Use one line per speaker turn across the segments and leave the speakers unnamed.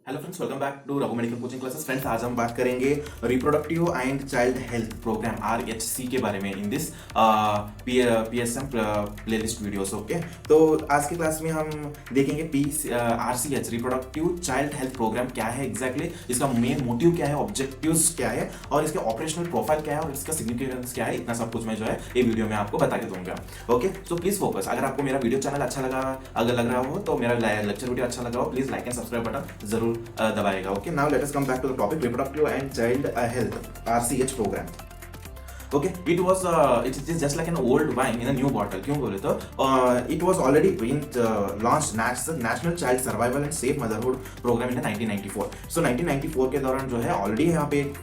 Hello friends, welcome back to Raghu medical coaching classes. Friends, आज हम बात करेंगे reproductive and child health programme RHC के बारे में in this PSM playlist videos. Okay, तो आज की क्लास में हम देखेंगे RCH reproductive child health programme क्या है एग्जैक्टली, इसका मेन मोटिव क्या है, ऑब्जेक्टिव्स क्या है और इसके ऑपरेशनल प्रोफाइल क्या है और इसका सिग्निफिकेंस क्या है। इतना सब कुछ मैं जो है ये वीडियो में आपको बता के दूंगा। Okay, so please focus. अगर आपको मेरा वीडियो चैनल अच्छा लगा, अगर लग रहा हो तो मेरा लेक्चर वीडियो अच्छा लगा हो, please like and subscribe button जरूर दबाएगा। Okay, now let us come back to the topic reproductive and child health RCH programme. Okay, it is just like an old wine in a new bottle. क्यों बोले तो it was already been launched National Child Survival and Safe Motherhood Program in 1994. So 1994 के दौरान जो है already यहाँ पे एक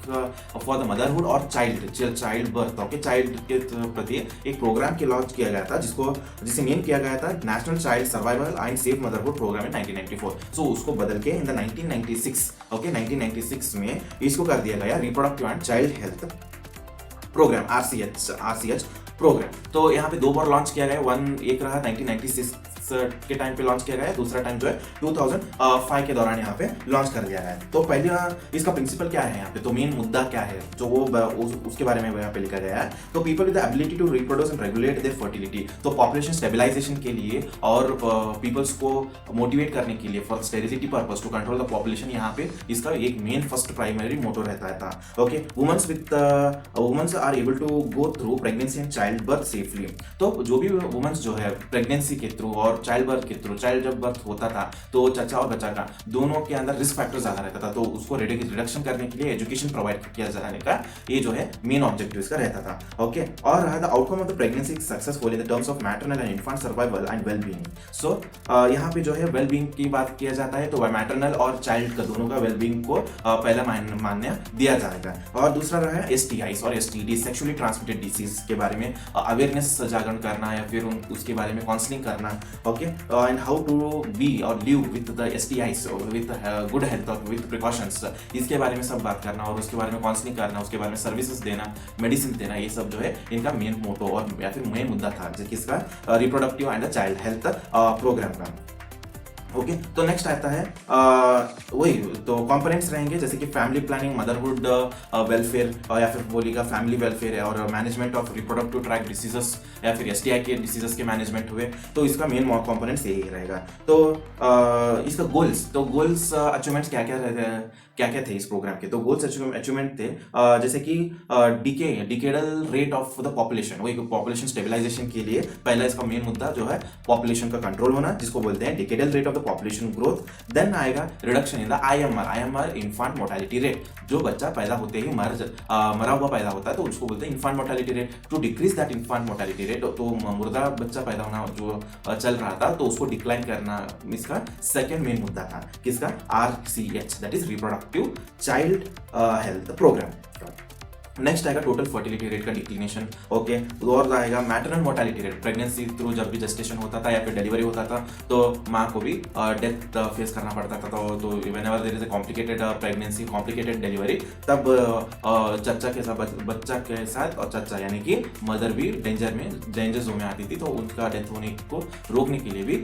फॉर द मदरहुड और चाइल्ड बर्थ, ओके, चाइल्ड के प्रति एक प्रोग्राम के लॉन्च किया गया था जिसे मेन किया गया था national child survival and safe motherhood programme in 1994. So उसको बदल के इन द 1996, ओके, 1996 में इसको कर दिया गया reproductive and child health programme RCH programme. तो यहाँ पे दो बार लॉन्च किया गया, एक रहा 1996 के टाइम पे लॉन्च किया गया है, दूसरा टाइम जो है 2005 के दौरान यहाँ पे लॉन्च कर दिया गया है। तो पहले इसका प्रिंसिपल क्या है यहाँ पे, तो मेन मुद्दा क्या है जो वो उसके बारे में यहाँ पे लिखा गया है। तो people with the ability to reproduce and regulate their fertility, तो पॉपुलेशन स्टेबलाइजेशन के लिए और पीपल्स को मोटिवेट करने के लिए for sterility purpose to control the population, यहाँ पे इसका एक मेन फर्स्ट प्राइमरी मोटो रहता था। Okay, women's are able to go through pregnancy and child birth safely. तो जो भी वुमेन्स जो है प्रेगनेंसी के थ्रू और चाइल्ड बर्थ के थ्रू, चाइल्ड जब बर्थ होता था तो चचा और बच्चा का दोनों के अंदर रिस्क फैक्टर ज्यादा रहता था, तो उसको रिडक्शन करने के लिए एजुकेशन प्रोवाइड किया जाने का ये जो है मेन ऑब्जेक्टिव इसका रहता था। ओके, और the outcome of the pregnancy successful in the terms of maternal and infant survival and well being. So यहाँ पे जो है वेल बीइंग की बात किया जाता है, तो मैटरनल और चाइल्ड का दोनों का वेल बीइंग को पहला मान्य दिया जाएगा। और दूसरा रहा STIs और STD, सेक्सुअली ट्रांसमिटेड डिसीज के बारे में अवेयरनेस जागरण करना या फिर उसके बारे में काउंसलिंग करना। Okay, and how to be और live with the STIs with good health और विद प्रिकॉशंस, इसके बारे में सब बात करना और उसके बारे में काउंसलिंग करना, उसके बारे में सर्विसेज देना, मेडिसिन देना, ये सब जो है इनका मेन मोटो और या फिर मेन मुद्दा था किसका, reproductive and child health programme का। ओके, तो नेक्स्ट आता है वही तो कंपोनेंट्स रहेंगे जैसे कि फैमिली प्लानिंग, मदरहुड वेलफेयर या फिर बोलिएगा फैमिली वेलफेयर और management of reproductive tract diseases या फिर STI के डिसीजेस के मैनेजमेंट हुए, तो इसका मेन कंपोनेंट्स यही रहेगा। तो इसका गोल्स अचीवमेंट्स क्या क्या थे इस प्रोग्राम के, तो गोल्स अचीवमेंट थे जैसे कि decadal rate of the population, वही पॉपुलेशन स्टेबलाइजेशन के लिए पहला इसका मेन मुद्दा जो है पॉपुलेशन का कंट्रोल होना, जिसको बोलते हैं decadal rate of the population growth. Then आएगा reduction in the IMR infant mortality rate, जो बच्चा पैदा होते ही मरा हुआ पैदा होता है तो उसको बोलते हैं infant mortality rate. To decrease that infant mortality rate, तो मुर्दा बच्चा पैदा होना जो चल रहा था तो उसको डिक्लाइन करना इसका सेकेंड मेन मुद्दा था, किसका, RCH, that is reproductive child health programme. Next आएगा टोटल फर्टिलिटी रेट का डिक्लिनेशन। ओके, और आएगा maternal mortality rate, pregnancy through जब भी जेस्टेशन होता था या फिर डिलीवरी होता था तो माँ को भी डेथ फेस करना पड़ता था। तो whenever there is a complicated pregnancy, complicated delivery, तब चचा के साथ, बच्चा के साथ और चचा यानी कि मदर भी डेंजर जोन में आती थी, तो उनका डेथ होने को रोकने के लिए भी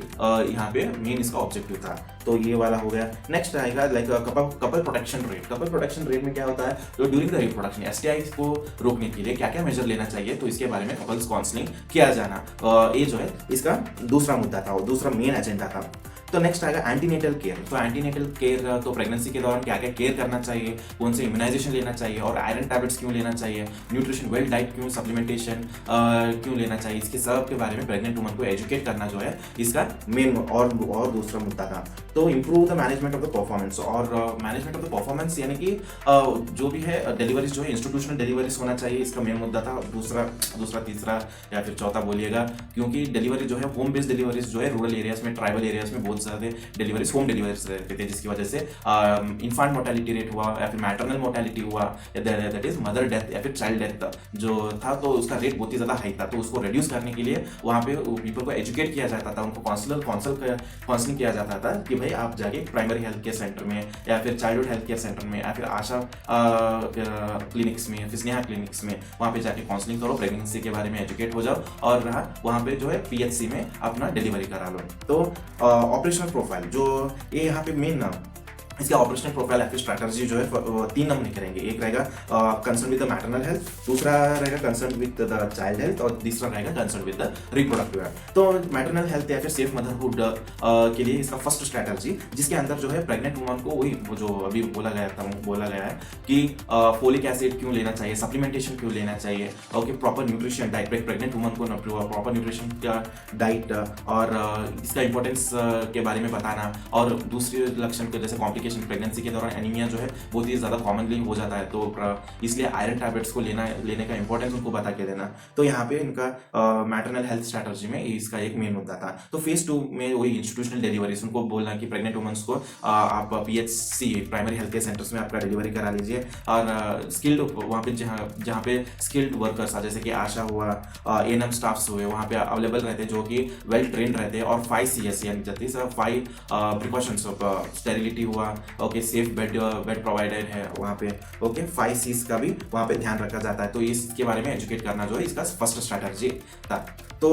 यहाँ पे मेन इसका ऑब्जेक्टिव था। तो ये वाला हो गया। नेक्स्ट आएगा like couple protection rate. Couple protection rate में क्या होता है, तो ड्यूरिंग द रिप्रोडक्शन STI को रोकने के लिए क्या क्या मेजर लेना चाहिए, तो इसके बारे में कपल्स काउंसलिंग किया जाना, ये जो है इसका दूसरा मुद्दा था और दूसरा मेन एजेंडा था। तो नेक्स्ट आएगा एंटीनेटल केयर। तो एंटीनेटल केयर तो प्रेगनेंसी के दौरान क्या क्या केयर करना चाहिए, कौन से इम्यूनाइजेशन लेना चाहिए और आयरन टैबलेट्स क्यों लेना चाहिए, न्यूट्रिशन वेल डाइट क्यों, सप्लीमेंटेशन क्यों लेना चाहिए, इसके सब के बारे में प्रेग्नेंट वुमन को एजुकेट करना जो है इसका मेन और दूसरा मुद्दा था। तो improve the management of the performance, और मैनेजमेंट ऑफ द परफॉर्मेंस यानी कि जो भी है डिलीवरीज जो है इंस्टीट्यूशनल डिलीवरीज होना चाहिए, इसका मेन मुद्दा था। दूसरा तीसरा या फिर चौथा बोलिएगा, क्योंकि डिलीवरी जो है होम बेस्ड डिलीवरीज जो है रूरल एरियाज में, ट्राइबल एरियाज में बहुत ज़्यादा डिलीवरीज होम डिलीवरीज रहते थे, जिसकी वजह से इन्फेंट मोर्टेलिटी रेट हुआ या फिर मैटरनल मोर्टेलिटी हुआ, दैट इज मदर डेथ या फिर चाइल्ड डेथ जो था, तो उसका रेट बहुत ही ज़्यादा हाई था। तो उसको रिड्यूस करने के लिए वहाँ पे पीपल को एजुकेट किया जाता था, उनको काउंसलिंग किया जाता था कि भाई आप जाके प्राइमरी हेल्थ केयर सेंटर में या फिर चाइल्डहुड हेल्थ केयर सेंटर में या फिर आशा क्लिनिक्स में या फिर स्नेहा क्लिनिक्स में वहाँ पे जाके काउंसलिंग करो, प्रेगनेंसी के बारे में एजुकेट हो जाओ और वहाँ पे जो है PHC में अपना डिलीवरी करा लो। तो ऑपरेशनल प्रोफाइल जो ये यहाँ पे मेन इसके ऑपरेशनल प्रोफाइल या फिर स्ट्रैटेजी जो है 3 नंबर करेंगे। एक रहेगा concern with the maternal health, दूसरा रहेगा concern with the child health और तीसरा रहेगा concern with the reproductive health. तो मैटरनल हेल्थ या फिर सेफ मदरहुड के लिए इसका फर्स्ट स्ट्रैटेजी, जिसके अंदर जो है प्रेग्नेंट वुमन को वही जो अभी बोला गया है कि फोलिक एसिड क्यों लेना चाहिए, सप्लीमेंटेशन क्यों लेना चाहिए, okay, proper nutrition diet, pregnant woman को प्रॉपर न्यूट्रिशन का डाइट और इसका इंपॉर्टेंस के बारे में बताना, और दूसरे लक्षण के जैसे कॉम्प्लिकेशन प्रेगनेंसी के दौरान एनीमिया जो है बहुत ही ज़्यादा कॉमनली हो जाता है, तो इसलिए आयरन टैबलेट्स को लेने का इंपॉर्टेंस उनको बता के देना। तो यहाँ पे इनका मैटरनल हेल्थ स्ट्रैटेजी में इसका एक मेन मुद्दा था। तो फेज 2 में वही इंस्टीट्यूशनल डिलीवरीज, उनको बोलना कि प्रेग्नेंट वुमेन्स को आप PHC primary health care centres में आपका डिलीवरी करा लीजिए, और स्किल्ड वहाँ पे जहाँ पे स्किल्ड वर्कर्स जैसे कि आशा हुआ, ANM स्टाफ्स हुए, वहाँ पे अवेलेबल रहते हैं जो कि वेल ट्रेंड रहते हैं, और 5 CS यानी 5 प्रिकॉशंस ऑफ स्टेरिलिटी हुआ, ओके, सेफ बेड प्रोवाइडेड है वहाँ पे, ओके, 5 C's का भी वहाँ पे ध्यान रखा जाता है। तो इसके बारे में एजुकेट करना जो है इसका फर्स्ट स्ट्रैटेजी था। तो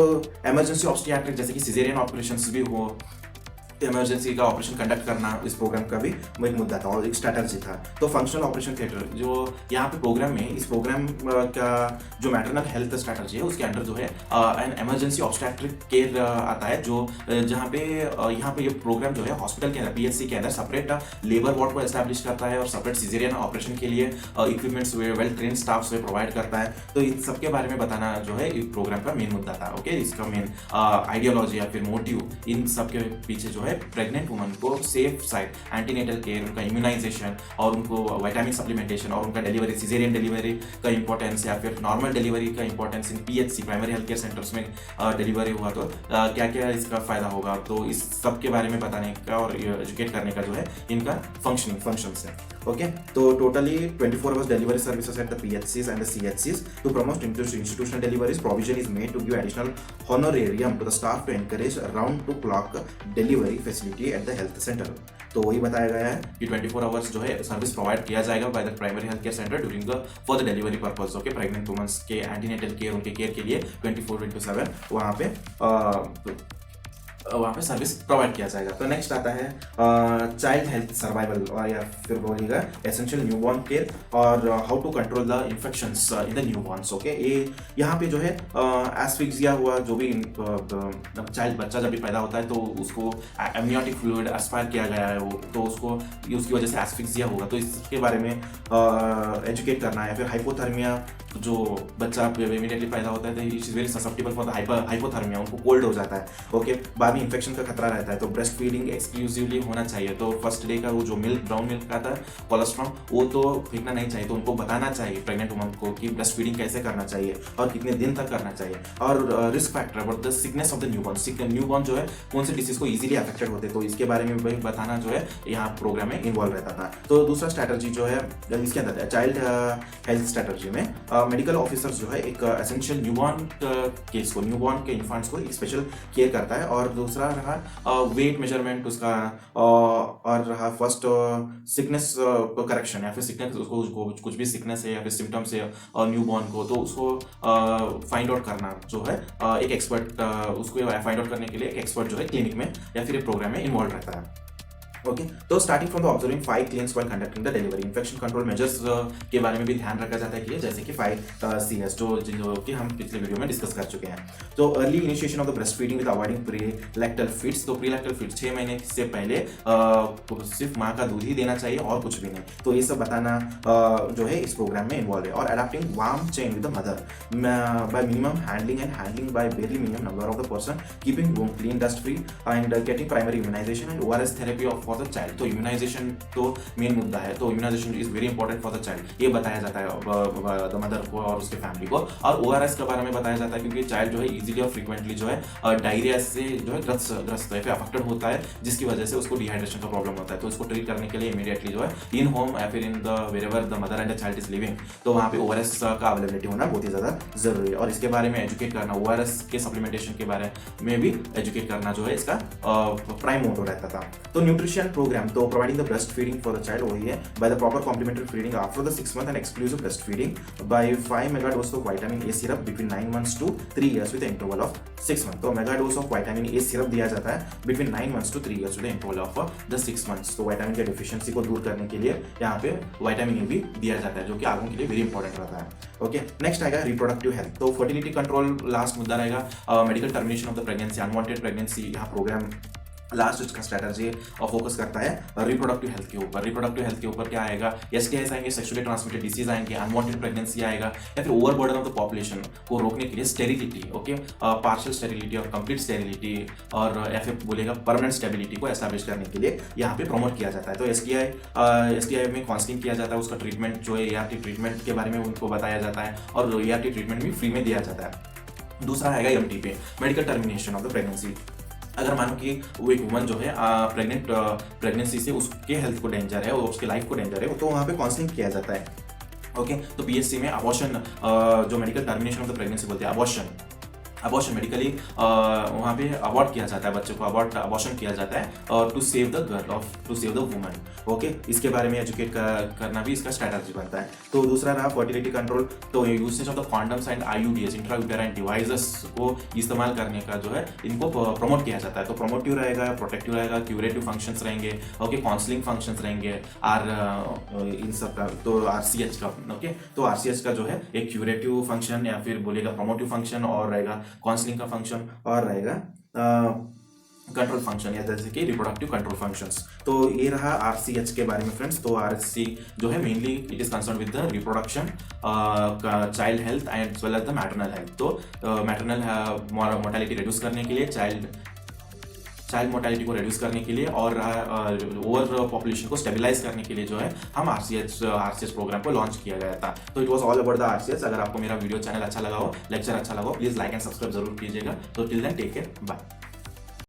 इमरजेंसी ऑब्स्टेट्रिक जैसे कि सिजेरियन ऑपरेशंस भी हो, इमरजेंसी का ऑपरेशन कंडक्ट करना इस प्रोग्राम का भी एक मुद्दा था और एक स्ट्रैटेजी था। तो फंक्शनल ऑपरेशन थिएटर जो यहाँ पे प्रोग्राम में, इस प्रोग्राम का जो मैटरनल हेल्थ स्ट्रैटेजी है उसके अंडर जो है एन इमरजेंसी ऑब्स्टेट्रिक केयर आता है, जो जहाँ पे यहाँ पे ये प्रोग्राम जो है हॉस्पिटल के अंदर PHC के अंदर सेपरेट लेबर वार्ड को एस्टैब्लिश करता है और सेपरेट सिजेरियन ऑपरेशन के लिए इक्विपमेंट्स वेल ट्रेन स्टाफ से प्रोवाइड करता है। तो इन सबके बारे में बताना जो है इस प्रोग्राम का मेन मुद्दा था। ओके, इसका मेन आइडियोलॉजी या फिर मोटिव इन सबके पीछे जो है प्रेग्नेंट वुमन को सेफ साइड एंटीनेटल केयर, उनका इम्यूनाइजेशन और उनको विटामिन सप्लीमेंटेशन और उनका डिलीवरी, सिजेरियन डिलीवरी का इंपॉर्टेंस या फिर नॉर्मल डिलीवरी का importance in PHC primary health care centres में डिलीवरी हुआ तो क्या क्या इसका फायदा होगा, तो इस सब के बारे में बताने का और एजुकेट करने का जो है इनका फंक्शंस है। ओके, तो totally 24 hours delivery services at the PHCs and the CHCs to promote institutional deliveries. Provision is made to give additional honorarium to the staff to encourage round-to-clock delivery facility at the health center. तो वही बताया गया है कि 24 hours जो है service provide किया जाएगा by the primary health care centre during the for the delivery purpose. Okay, pregnant women's के एंटीनेटल केयर, उनके केयर के लिए 24/7 वहाँ पे सर्विस प्रोवाइड किया जाएगा। तो नेक्स्ट आता है चाइल्ड हेल्थ सर्वाइवल, और या फिर बोलिएगा एसेंशियल न्यूबॉर्न केयर और how to control the infections in the newborns. Okay, ये यहाँ पे जो है एस्फिक्सिया हुआ, जो भी चाइल्ड बच्चा जब भी पैदा होता है तो उसको एमनियोटिक फ्लूइड एस्पायर किया गया है वो, तो उसको उसकी वजह से एस्फिक्सिया होगा, तो इसके बारे में एजुकेट करना है। फिर हाइपोथर्मिया, जो बच्चा इमीडिएटली पैदा होता है तो it is very susceptible for the hypothermia, उनको कोल्ड हो जाता है। ओके, बाद में इन्फेक्शन का खतरा रहता है, तो ब्रेस्ट फीडिंग एक्सक्लूसिवली होना चाहिए। तो फर्स्ट डे का वो जो मिल्क, ब्राउन मिल्क का था कोलेस्ट्रॉल, वो तो फेंकना नहीं चाहिए, तो उनको बताना चाहिए प्रेग्नेंट वुमन को कि ब्रेस्ट फीडिंग कैसे करना चाहिए और कितने दिन तक करना चाहिए। और risk factor about the sickness of the newborn जो है कौन से डिसीज को इजीली अफेक्टेड होते हैं, तो इसके बारे में भी बताना जो है यहाँ प्रोग्राम में इन्वॉल्व रहता था। तो दूसरा स्ट्रैटेजी जो है इसके अंदर चाइल्ड हेल्थ स्ट्रैटेजी में मेडिकल ऑफिसर्स जो है एक एसेंशियल न्यूबॉर्न केस को, न्यूबॉर्न के इन्फेंट्स को एक स्पेशल केयर करता है। और दूसरा रहा वेट मेजरमेंट उसका, और रहा फर्स्ट सिकनेस करेक्शन, या फिर सिकनेस उसको कुछ भी सिकनेस है या फिर सिम्टम्स है न्यूबॉर्न को, तो उसको फाइंड आउट करना जो है एक एक्सपर्ट, उसको फाइंड आउट करने के लिए एक एक्सपर्ट जो है क्लिनिक में या फिर एक प्रोग्राम में इन्वॉल्व रहता है। ओके, तो starting from the observing 5 clinics while conducting the delivery, infection control measures के बारे में भी ध्यान रखा जाता है कि जैसे कि 5 CS जो कि हम पिछले वीडियो में डिस्कस कर चुके हैं। तो early initiation of the breast feeding with avoiding prelacteal feeds, तो प्रीलैक्टल फीड्स 6 महीने से पहले सिर्फ माँ का दूध ही देना चाहिए और कुछ भी नहीं, तो ये सब बताना जो है इस प्रोग्राम में इन्वॉल्व है। और adopting warm chain with the mother by minimum handling by very minimum number of the person, keeping womb clean, dust free and getting primary immunisation and ORS therapy of for the child. तो immunisation तो main मुद्दा है, तो immunisation is very important for the child, ये बताया जाता है the mother को और उसके फैमिली को। और ORS के बारे में बताया जाता है क्योंकि चाइल्ड जो है इजीली और फ्रीक्वेंटली जो है डायरिया से जो है ग्रस्त है, फिर अफेक्टेड होता है, जिसकी वजह से उसको डिहाइड्रेशन का प्रॉब्लम होता है। तो इसको ट्रीट करने के लिए इमीडिएटली जो है इन होम या फिर in the wherever the mother and the child is living, तो वहाँ पे ORS का अवेलेबिलिटी होना बहुत ही ज़्यादा जरूरी है। और इसके बारे में एजुकेट करना, ORS के सप्लीमेंटेशन के बारे में भी एजुकेट करना जो है इसका प्राइम मोटो रहता था। तो न्यूट्रिशन सफिशिएंट प्रोग्राम, तो providing the breast feeding for the child वही है, by the proper complementary feeding after the 6 month and exclusive breast feeding by 5 mega dose of vitamin A syrup between 9 months to 3 years with interval of 6 months। तो mega dose of vitamin A syrup दिया जाता है between 9 months to 3 years with interval of the 6 months। तो vitamin के deficiency को दूर करने के लिए यहाँ पे विटामिन ए भी दिया जाता है, जो कि आगों के लिए वेरी इंपॉर्टेंट रहता है। ओके, नेक्स्ट आएगा रिप्रोडक्टिव हेल्थ। तो फर्टिलिटी कंट्रोल लास्ट मुद्दा रहेगा। Medical termination of the pregnancy, unwanted pregnancy, यहाँ प्रोग्राम लास्ट इसका स्ट्रेटजी और फोकस करता है रिप्रोडक्टिव हेल्थ के ऊपर। रिप्रोडक्टिव हेल्थ के ऊपर क्या आएगा, एसटीआईज आएंगे, सेक्सुअली ट्रांसमिटेड डिसीज आएंगे, अनवांटेड प्रेगनेंसी आएगा, या फिर ओवरबर्डन ऑफ द पॉपुलेशन को रोकने के लिए स्टेरिलिटी, ओके, पार्शियल स्टेरिलिटी और कंप्लीट स्टेरिलिटी, और या फिर बोलेगा परमानेंट स्टेबिलिटी को एस्टैब्लिश करने के लिए यहाँ पे प्रमोट किया जाता है। तो एसटीआई में काउंसलिंग किया जाता है, उसका ट्रीटमेंट जो है एआरटी ट्रीटमेंट के बारे में उनको बताया जाता है, और एआरटी ट्रीटमेंट भी फ्री में दिया जाता है। दूसरा आएगा एमटी पे, medical termination of the pregnancy. अगर मानो कि वो एक वुमन जो है प्रेगनेंसी से उसके हेल्थ को डेंजर है और उसके लाइफ को डेंजर है, तो वहाँ पे काउंसलिंग किया जाता है। ओके, तो पीएससी में अबॉर्शन, जो medical termination of the pregnancy बोलते हैं, अबॉर्शन मेडिकली वहाँ पे अबॉर्ट किया जाता है, बच्चे को अबॉर्शन किया जाता है to save the girl to save the woman. Okay, इसके बारे में एजुकेट करना भी इसका स्ट्रैटेजी बनता है। तो दूसरा रहा फर्टिलिटी कंट्रोल। तो usage of the condoms and आईयूडीएस, intrauterine devices को इस्तेमाल करने का जो है इनको प्रमोट किया जाता है। तो प्रमोटिव रहेगा, प्रोटेक्टिव रहेगा, क्यूरेटिव फंक्शंस रहेंगे, ओके, काउंसलिंग फंक्शंस रहेंगे, इन सब का। तो आरसीएच का, ओके, तो आरसीएच का जो है एक क्यूरेटिव फंक्शन या फिर बोलेगा प्रमोटिव फंक्शन, और रहेगा काउंसलिंग का फंक्शन, और रहेगा कंट्रोल फंक्शन, या जैसे कि रिप्रोडक्टिव कंट्रोल फंक्शंस। तो ये रहा आरसीएच के बारे में फ्रेंड्स। तो आरसी जो है mainly it is concern with the reproduction, child health and as well as the maternal health. तो मैटरनल मोर्टेलिटी रिड्यूस करने के लिए, चाइल्ड मोर्टेलिटी को रिड्यूस करने के लिए, और ओवर पॉपुलेशन को स्टेबलाइज करने के लिए जो है हम आरसीएच प्रोग्राम को लॉन्च किया गया था। तो it was all about the RCH. अगर आपको मेरा वीडियो चैनल अच्छा लगा हो, लेक्चर अच्छा लगा हो, प्लीज लाइक एंड सब्सक्राइब जरूर कीजिएगा। तो till then take care, bye.